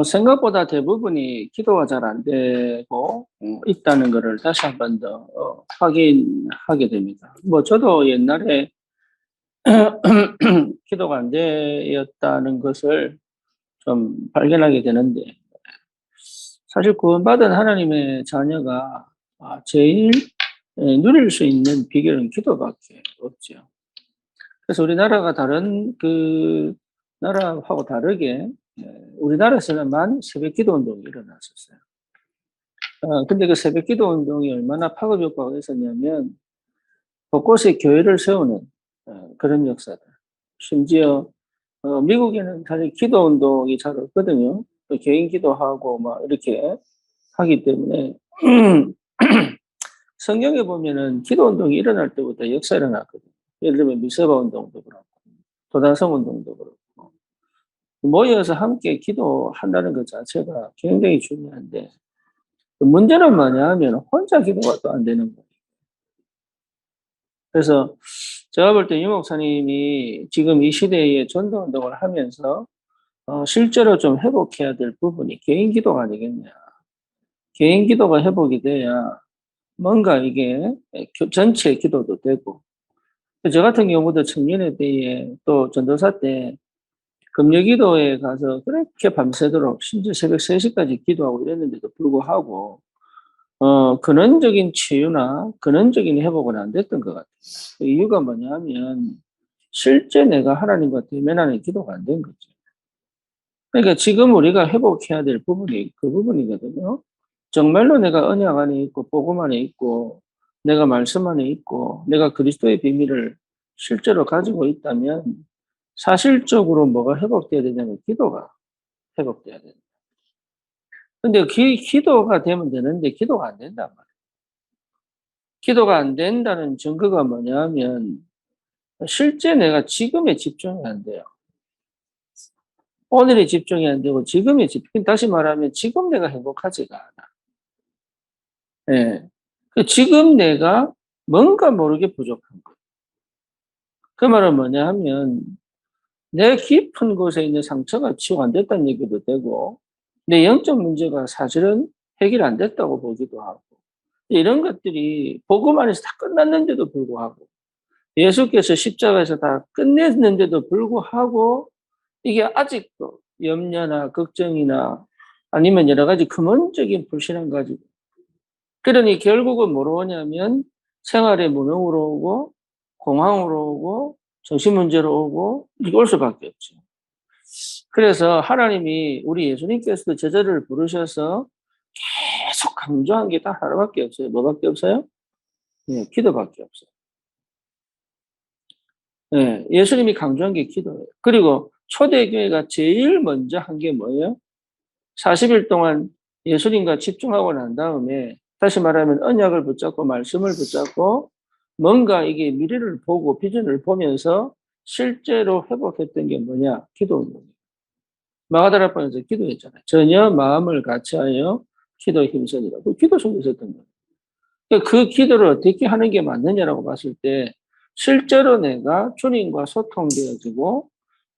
생각보다 대부분이 기도가 잘 안 되고 있다는 것을 다시 한 번 더 확인하게 됩니다. 뭐 저도 옛날에 기도가 안 되었다는 것을 좀 발견하게 되는데 사실 구원받은 하나님의 자녀가 제일 누릴 수 있는 비결은 기도밖에 없죠. 그래서 우리나라가 다른 그 나라하고 다르게 우리나라에서는 새벽 기도 운동이 일어났었어요. 근데 그 새벽 기도 운동이 얼마나 파급 효과가 있었냐면 곳곳에 교회를 세우는 그런 역사들. 심지어 미국에는 사실 기도 운동이 잘 없거든요. 또 개인 기도하고 막 이렇게 하기 때문에 성경에 보면은 기도 운동이 일어날 때부터 역사 일어났거든요. 예를 들면 미세바 운동도 그렇고 도다성 운동도 그렇고 모여서 함께 기도한다는 것 자체가 굉장히 중요한데 문제는 뭐냐 하면 혼자 기도가 또 안 되는 거예요. 그래서 제가 볼 때 유 목사님이 지금 이 시대에 전도 운동을 하면서 실제로 좀 회복해야 될 부분이 개인 기도가 아니겠냐. 개인 기도가 회복이 돼야 뭔가 이게 전체 기도도 되고 저 같은 경우도 청년회 때에 또 전도사 때 금요기도에 가서 그렇게 밤새도록 심지어 새벽 3시까지 기도하고 이랬는데도 불구하고 근원적인 치유나 근원적인 회복은 안 됐던 것 같아요. 그 이유가 뭐냐면 실제 내가 하나님과 대면하는 기도가 안 된 거죠. 그러니까 지금 우리가 회복해야 될 부분이 그 부분이거든요. 정말로 내가 언약 안에 있고 복음 안에 있고 내가 말씀 안에 있고 내가 그리스도의 비밀을 실제로 가지고 있다면 사실적으로 뭐가 회복돼야 되냐면 기도가 회복돼야 된다. 근데 기도가 되면 되는데 기도가 안 된단 말이에요. 기도가 안 된다는 증거가 뭐냐면 실제 내가 지금에 집중이 안 돼요. 오늘에 집중이 안 되고 지금에 집중, 다시 말하면 지금 내가 행복하지가 않아. 예. 그 지금 내가 뭔가 모르게 부족한 거예요. 그 말은 뭐냐 하면 내 깊은 곳에 있는 상처가 치유가 안 됐다는 얘기도 되고 내 영적 문제가 사실은 해결 안 됐다고 보기도 하고 이런 것들이 복음 안에서 다 끝났는데도 불구하고 예수께서 십자가에서 다 끝냈는데도 불구하고 이게 아직도 염려나 걱정이나 아니면 여러 가지 근원적인 불신앙 가지고 그러니 결국은 뭐로 오냐면 생활의 무능으로 오고 공황으로 오고 정신 문제로 오고 이게 올 수밖에 없죠. 그래서 하나님이 우리 예수님께서도 제자를 부르셔서 계속 강조한 게 딱 하나밖에 없어요. 뭐밖에 없어요? 네, 기도밖에 없어요. 네, 예수님이 강조한 게 기도예요. 그리고 초대교회가 제일 먼저 한 게 뭐예요? 40일 동안 예수님과 집중하고 난 다음에 다시 말하면 언약을 붙잡고 말씀을 붙잡고 뭔가 이게 미래를 보고 비전을 보면서 실제로 회복했던 게 뭐냐? 기도입니다. 마가다락방에서 기도했잖아요. 전혀 마음을 같이하여 기도 힘쓰니라. 그 기도 속에 있었던 거예요. 그러니까 그 기도를 어떻게 하는 게 맞느냐라고 봤을 때 실제로 내가 주님과 소통되어지고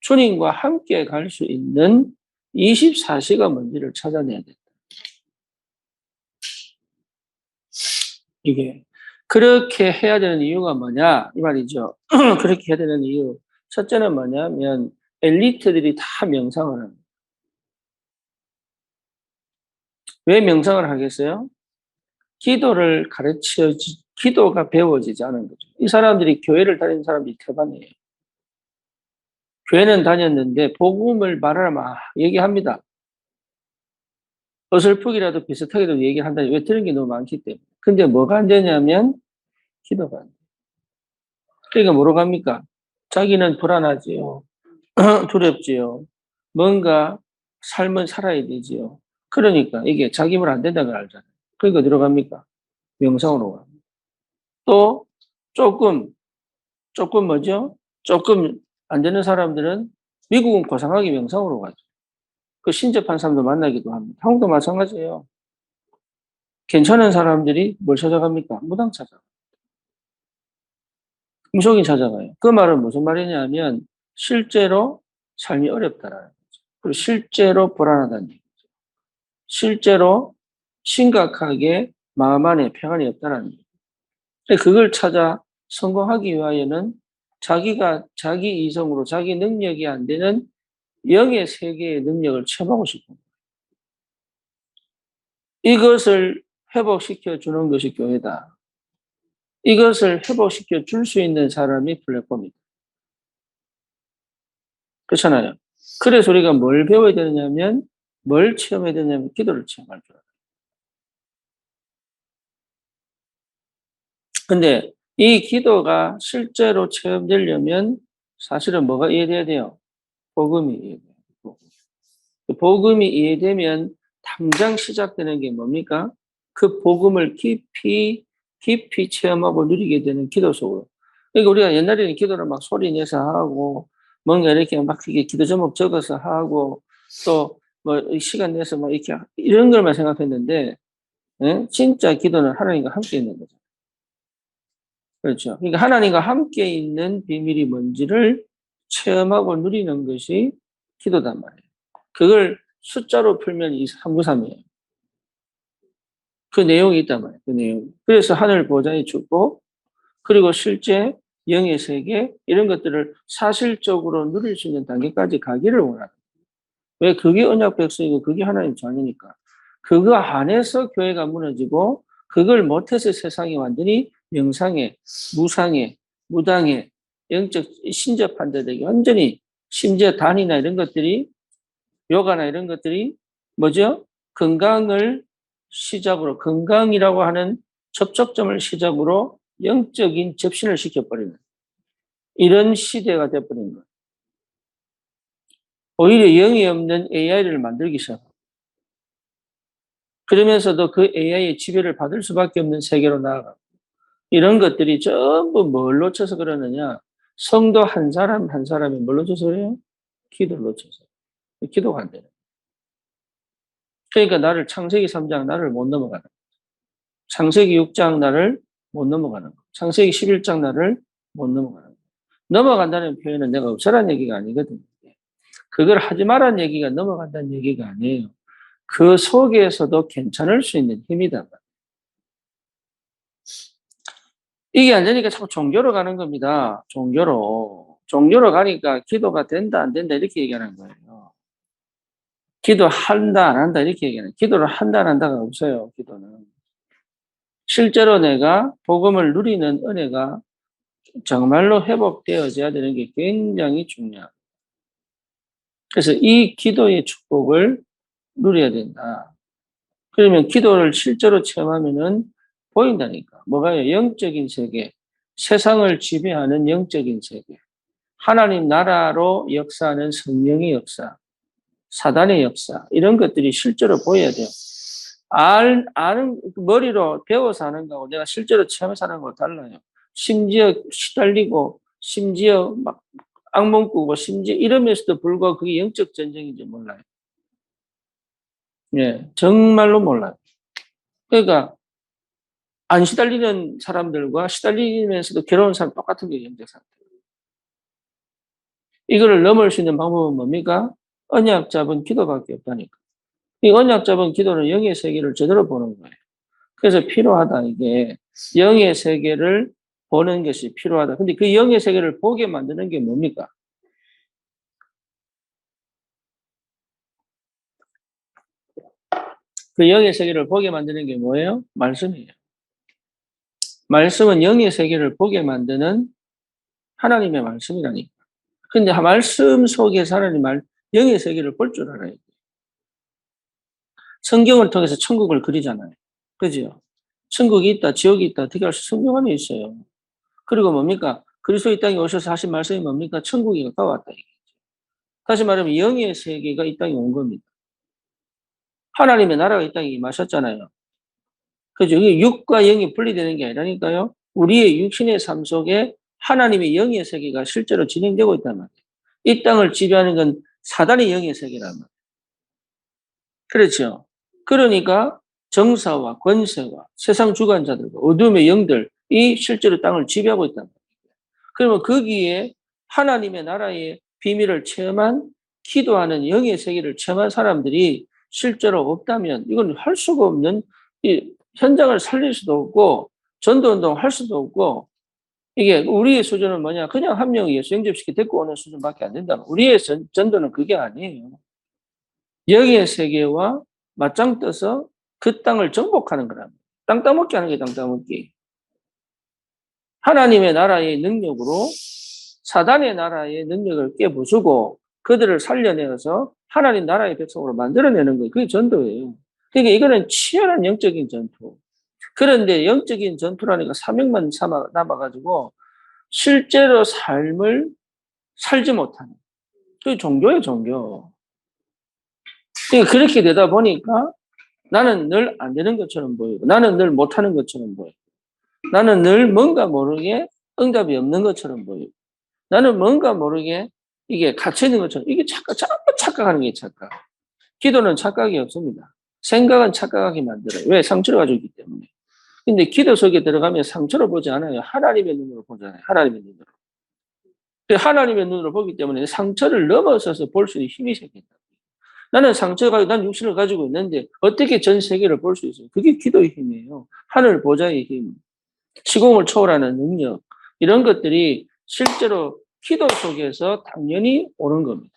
주님과 함께 갈 수 있는 24시간 뭔지를 찾아내야 된다. 이게 그렇게 해야 되는 이유가 뭐냐 이 말이죠. 그렇게 해야 되는 이유 첫째는 뭐냐면 엘리트들이 다 명상을 합니다. 왜 명상을 하겠어요? 기도를 기도가 배워지지 않은 거죠. 이 사람들이 교회를 다니는 사람들이 태반이에요. 교회는 다녔는데 복음을 말하라 막 얘기합니다. 어설프기라도 비슷하게도 얘기한다. 왜 들은 게 너무 많기 때문에. 근데 뭐가 안 되냐면 기도가 안 돼요. 그러니까 뭐로 갑니까? 자기는 불안하지요. 두렵지요. 뭔가 삶은 살아야 되지요. 그러니까 이게 자기 물 안 된다는 걸 알잖아요. 그러니까 어디로 갑니까? 명상으로 갑니다. 또 조금 뭐죠? 조금 안 되는 사람들은 미국은 고상하게 명상으로 가죠. 그 신접한 사람도 만나기도 합니다. 한국도 마찬가지예요. 괜찮은 사람들이 뭘 찾아갑니까? 무당 찾아가요. 금속인 찾아가요. 그 말은 무슨 말이냐면 실제로 삶이 어렵다라는 거죠. 그리고 실제로 불안하다는 얘기죠. 실제로 심각하게 마음 안에 평안이 없다는 얘기죠. 그걸 찾아 성공하기 위하여는 자기가 자기 이성으로 자기 능력이 안 되는 영의 세계의 능력을 체험하고 싶은 거예요. 이것을 회복시켜 주는 것이 교회다. 이것을 회복시켜 줄 수 있는 사람이 플랫폼이다. 그렇잖아요. 그래서 우리가 뭘 배워야 되느냐면, 뭘 체험해야 되냐면 기도를 체험할 줄 알아요. 근데 이 기도가 실제로 체험되려면 사실은 뭐가 이해돼야 돼요? 복음이 이해돼요. 복음이 이해되면 당장 시작되는 게 뭡니까? 그 복음을 깊이 체험하고 누리게 되는 기도 속으로. 그러니까 우리가 옛날에는 기도를 막 소리 내서 하고 뭔가 이렇게 막 이게 기도 제목 적어서 하고 또 뭐 시간 내서 막 이렇게 이런 걸만 생각했는데, 예? 진짜 기도는 하나님과 함께 있는 거죠. 그렇죠. 그러니까 하나님과 함께 있는 비밀이 뭔지를 체험하고 누리는 것이 기도단 말이에요. 그걸 숫자로 풀면 이 393이에요. 그 내용이 있단 말이에요. 그 내용. 그래서 하늘 보좌의 축복, 그리고 실제 영의 세계, 이런 것들을 사실적으로 누릴 수 있는 단계까지 가기를 원하는 거예요. 왜? 그게 언약 백성이고 그게 하나님 자녀니까. 그거 안에서 교회가 무너지고 그걸 못해서 세상이 완전히 명상에, 무상에, 무당에, 영적 신접한 데되게 완전히, 심지어 단이나 이런 것들이, 요가나 이런 것들이 뭐죠? 건강을 시작으로, 건강이라고 하는 접촉점을 시작으로 영적인 접신을 시켜버리는 이런 시대가 돼버린 거예요. 오히려 영이 없는 AI를 만들기 시작합니다. 그러면서도 그 AI의 지배를 받을 수밖에 없는 세계로 나아가고, 이런 것들이 전부 뭘 놓쳐서 그러느냐? 성도 한 사람 한 사람이 뭘 놓쳐서 그래요? 기도를 놓쳐서. 기도가 안 되는. 그러니까 나를 창세기 3장 나를 못 넘어가는 거예요. 창세기 6장 나를 못 넘어가는 거예요. 창세기 11장 나를 못 넘어가는 거예요. 넘어간다는 표현은 내가 없애라는 얘기가 아니거든요. 그걸 하지 말라는 얘기가 넘어간다는 얘기가 아니에요. 그 속에서도 괜찮을 수 있는 힘이다. 이게 안 되니까 자꾸 종교로 가는 겁니다. 종교로. 종교로 가니까 기도가 된다, 안 된다, 이렇게 얘기하는 거예요. 기도한다, 안 한다, 이렇게 얘기하는 거예요. 기도를 한다, 안 한다가 없어요, 기도는. 실제로 내가 복음을 누리는 은혜가 정말로 회복되어져야 되는 게 굉장히 중요합니다. 그래서 이 기도의 축복을 누려야 된다. 그러면 기도를 실제로 체험하면은 보인다니까. 뭐가요? 영적인 세계, 세상을 지배하는 영적인 세계, 하나님 나라로 역사하는 성령의 역사, 사단의 역사, 이런 것들이 실제로 보여야 돼요. 아는, 머리로 배워서 하는 거하고 내가 실제로 체험해서 하는 거하고 달라요. 심지어 시달리고, 심지어 막 악몽 꾸고, 심지어 이러면서도 불구하고 그게 영적 전쟁인지 몰라요. 예, 정말로 몰라요. 그러니까, 안 시달리는 사람들과 시달리면서도 괴로운 사람 똑같은 게 영적 상태. 이거를 넘을 수 있는 방법은 뭡니까? 언약 잡은 기도밖에 없다니까. 이 언약 잡은 기도는 영의 세계를 제대로 보는 거예요. 그래서 필요하다, 이게. 영의 세계를 보는 것이 필요하다. 근데 그 영의 세계를 보게 만드는 게 뭡니까? 그 영의 세계를 보게 만드는 게 뭐예요? 말씀이에요. 말씀은 영의 세계를 보게 만드는 하나님의 말씀이라니까. 근데 말씀 속에 하나님 영의 세계를 볼 줄 알아야 돼요. 성경을 통해서 천국을 그리잖아요. 그죠? 천국이 있다, 지옥이 있다, 어떻게 할 수, 성경 안에 있어요. 그리고 뭡니까? 그리스도의 땅에 오셔서 하신 말씀이 뭡니까? 천국이 가까웠다. 다시 말하면 영의 세계가 이 땅에 온 겁니다. 하나님의 나라가 이 땅에 임하셨잖아요. 그죠? 이게 육과 영이 분리되는 게 아니라니까요. 우리의 육신의 삶 속에 하나님의 영의 세계가 실제로 진행되고 있단 말이에요. 이 땅을 지배하는 건 사단의 영의 세계란 말이에요. 그렇죠. 그러니까 정사와 권세와 세상 주관자들과 어둠의 영들이 실제로 땅을 지배하고 있단 말이에요. 그러면 거기에 하나님의 나라의 비밀을 체험한 기도하는 영의 세계를 체험한 사람들이 실제로 없다면 이건 할 수가 없는 이 현장을 살릴 수도 없고 전도운동 할 수도 없고 이게 우리의 수준은 뭐냐 그냥 한 명이 예수 영접시켜 데리고 오는 수준밖에 안 된다. 우리의 전도는 그게 아니에요. 영의 세계와 맞짱 떠서 그 땅을 정복하는 거랍니다. 땅 따먹기 하는 게 땅 따먹기. 하나님의 나라의 능력으로 사단의 나라의 능력을 깨부수고 그들을 살려내어서 하나님 나라의 백성으로 만들어내는 거예요. 그게 전도예요. 그러니까 이거는 치열한 영적인 전투. 그런데 영적인 전투라니까 사명만 남아가지고 실제로 삶을 살지 못하는. 그게 종교예요, 종교. 그러니까 그렇게 되다 보니까 나는 늘 안 되는 것처럼 보이고 나는 늘 못하는 것처럼 보이고 나는 늘 뭔가 모르게 응답이 없는 것처럼 보이고 나는 뭔가 모르게 이게 갇혀있는 것처럼 이게 자꾸 착각하는 게 착각. 기도는 착각이 없습니다. 생각은 착각하게 만들어요. 왜? 상처를 가지고 있기 때문에. 근데 기도 속에 들어가면 상처를 보지 않아요. 하나님의 눈으로 보잖아요. 하나님의 눈으로. 하나님의 눈으로 보기 때문에 상처를 넘어서서 볼 수 있는 힘이 생긴다. 나는 상처가, 난 육신을 가지고 있는데 어떻게 전 세계를 볼 수 있어요? 그게 기도의 힘이에요. 하늘 보좌의 힘, 시공을 초월하는 능력, 이런 것들이 실제로 기도 속에서 당연히 오는 겁니다.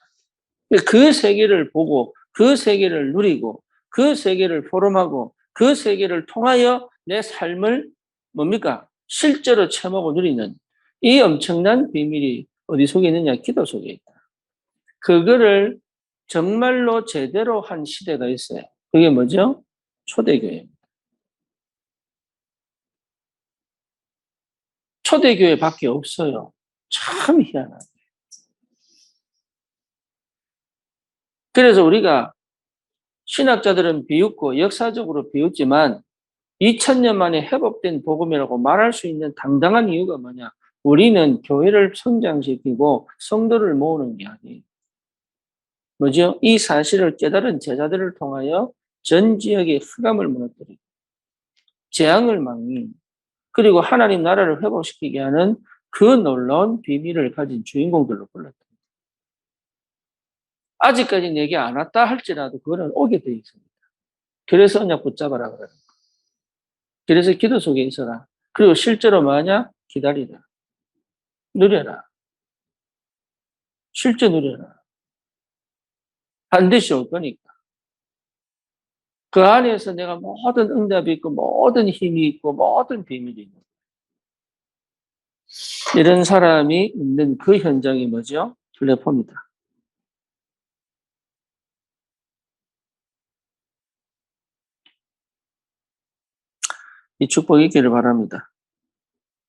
그 세계를 보고, 그 세계를 누리고, 그 세계를 포럼하고, 그 세계를 통하여 내 삶을 뭡니까? 실제로 체험하고 누리는 이 엄청난 비밀이 어디 속에 있느냐? 기도 속에 있다. 그거를 정말로 제대로 한 시대가 있어요. 그게 뭐죠? 초대교회입니다. 초대교회밖에 없어요. 참 희한하죠. 그래서 우리가 신학자들은 비웃고 역사적으로 비웃지만 2000년 만에 회복된 복음이라고 말할 수 있는 당당한 이유가 뭐냐? 우리는 교회를 성장시키고 성도를 모으는 게 아니에요. 뭐죠? 이 사실을 깨달은 제자들을 통하여 전 지역의 흑암을 무너뜨리고 재앙을 막는 그리고 하나님 나라를 회복시키게 하는 그 놀라운 비밀을 가진 주인공들로 불렀다. 아직까지 내게 안 왔다 할지라도 그거는 오게 돼 있습니다. 그래서 언약 붙잡아라 그러는 거예요. 그래서 기도 속에 있어라. 그리고 실제로 뭐하냐? 기다리라. 누려라. 실제 누려라. 반드시 올 거니까. 그 안에서 내가 모든 응답이 있고 모든 힘이 있고 모든 비밀이 있는 이런 사람이 있는 그 현장이 뭐죠? 플랫폼이다. 이 축복이 있기를 바랍니다.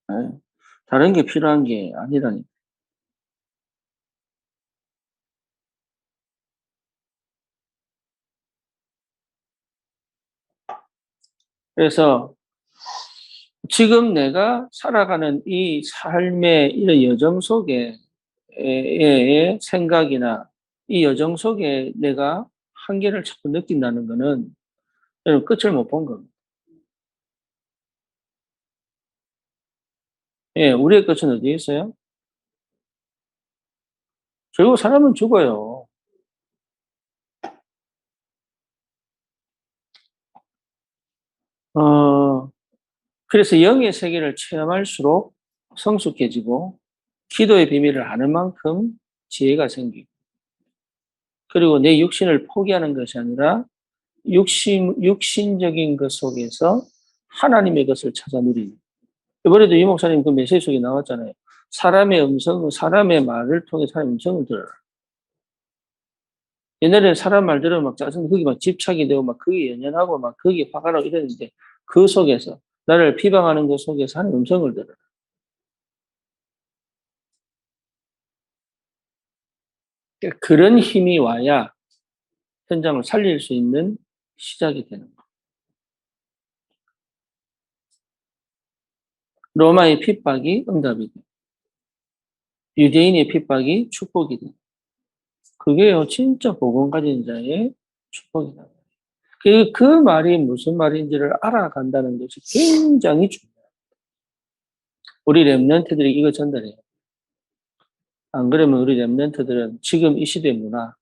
네. 다른 게 필요한 게 아니라니까. 그래서 지금 내가 살아가는 이 삶의 이런 여정 속에 의 생각이나 이 여정 속에 내가 한계를 자꾸 느낀다는 것은 여러분 끝을 못 본 겁니다. 예, 우리의 끝은 어디에 있어요? 결국 사람은 죽어요. 어, 그래서 영의 세계를 체험할수록 성숙해지고 기도의 비밀을 아는 만큼 지혜가 생기고 그리고 내 육신을 포기하는 것이 아니라 육신적인 것 속에서 하나님의 것을 찾아 누리는. 이번에도 이 목사님 그 메시지 속에 나왔잖아요. 사람의 말을 통해 사람의 음성을 들어라. 옛날에는 사람 말 들으면 막 짜증, 거기 막 집착이 되고 막 그게 연연하고 막 그게 화가 나고 이랬는데 그 속에서 나를 비방하는 것 속에서 하는 음성을 들어라. 그러니까 그런 힘이 와야 현장을 살릴 수 있는 시작이 되는 거예요. 로마의 핍박이 응답이 돼. 유대인의 핍박이 축복이 돼. 그게요, 진짜 복음 가진 자의 축복이다. 그 말이 무슨 말인지를 알아간다는 것이 굉장히 중요해요. 우리 랩런트들이 이거 전달해요. 안 그러면 우리 랩런트들은 지금 이 시대 문화,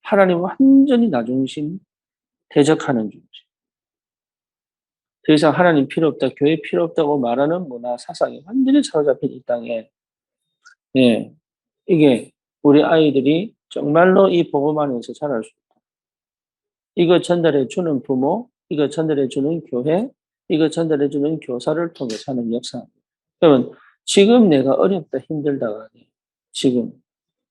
하나님 완전히 나 중심 대적하는 존재. 더 이상 하나님 필요 없다, 교회 필요 없다고 말하는 문화 사상이 완전히 사로잡힌 이 땅에, 예, 이게 우리 아이들이 정말로 이 복음 안에서 자랄 수 있다. 이거 전달해 주는 부모, 이거 전달해 주는 교회, 이거 전달해 주는 교사를 통해 사는 역사입니다. 그러면 지금 내가 어렵다, 힘들다가 아니에요.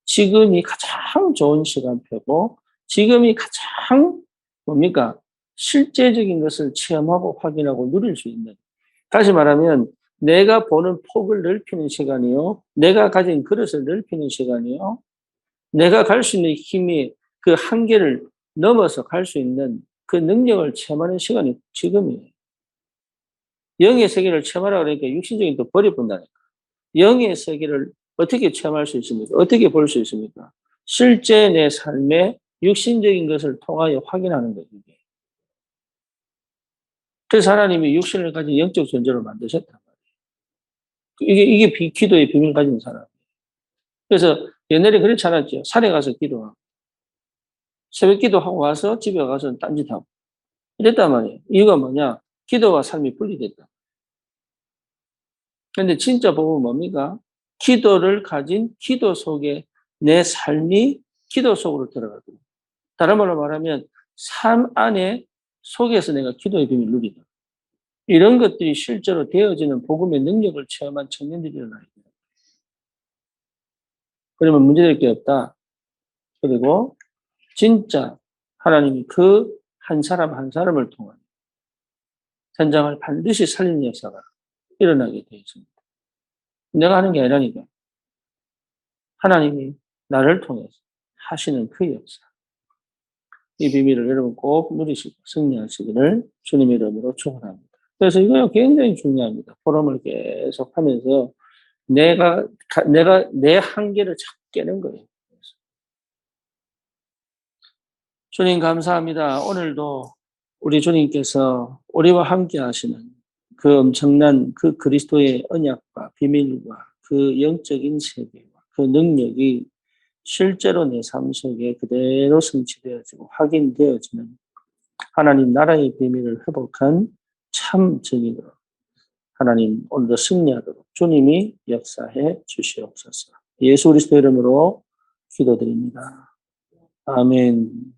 지금이 가장 좋은 시간표고, 지금이 가장 뭡니까? 실제적인 것을 체험하고 확인하고 누릴 수 있는. 다시 말하면, 내가 보는 폭을 넓히는 시간이요. 내가 가진 그릇을 넓히는 시간이요. 내가 갈 수 있는 힘이 그 한계를 넘어서 갈 수 있는 그 능력을 체험하는 시간이 지금이에요. 영의 세계를 체험하라 그러니까 육신적인 또 버려본다니까. 영의 세계를 어떻게 체험할 수 있습니까? 어떻게 볼 수 있습니까? 실제 내 삶의 육신적인 것을 통하여 확인하는 거예요. 그래서 하나님이 육신을 가진 영적 존재로 만드셨단 말이에요. 이게 기도의 비밀 가진 사람. 그래서 옛날에 그렇지 않았죠. 산에 가서 기도하고, 새벽 기도하고 와서 집에 가서 딴짓하고. 이랬단 말이에요. 이유가 뭐냐? 기도와 삶이 분리됐다. 근데 진짜 복음은 뭡니까? 기도를 가진 기도 속에 내 삶이 기도 속으로 들어가고, 다른 말로 말하면 삶 안에 속에서 내가 기도의 비밀을 누리다. 이런 것들이 실제로 되어지는 복음의 능력을 체험한 청년들이 일어나야 돼요. 그러면 문제될 게 없다. 그리고 진짜 하나님이 그 한 사람 한 사람을 통한 현장을 반드시 살리는 역사가 일어나게 되어 있습니다. 내가 하는 게 아니라니까. 하나님이 나를 통해서 하시는 그 역사. 이 비밀을 여러분 꼭 누리시고 승리하시기를 주님의 이름으로 축원합니다. 그래서 이거 굉장히 중요합니다. 포럼을 계속 하면서 내가 내 한계를 자꾸 깨는 거예요. 주님 감사합니다. 오늘도 우리 주님께서 우리와 함께 하시는 그 엄청난 그 그리스도의 언약과 비밀과 그 영적인 세계와 그 능력이 실제로 내 삶 속에 그대로 성취되어지고 확인되어지는 하나님 나라의 비밀을 회복한 참 증인으로 하나님 오늘도 승리하도록 주님이 역사해 주시옵소서. 예수 그리스도 이름으로 기도드립니다. 아멘.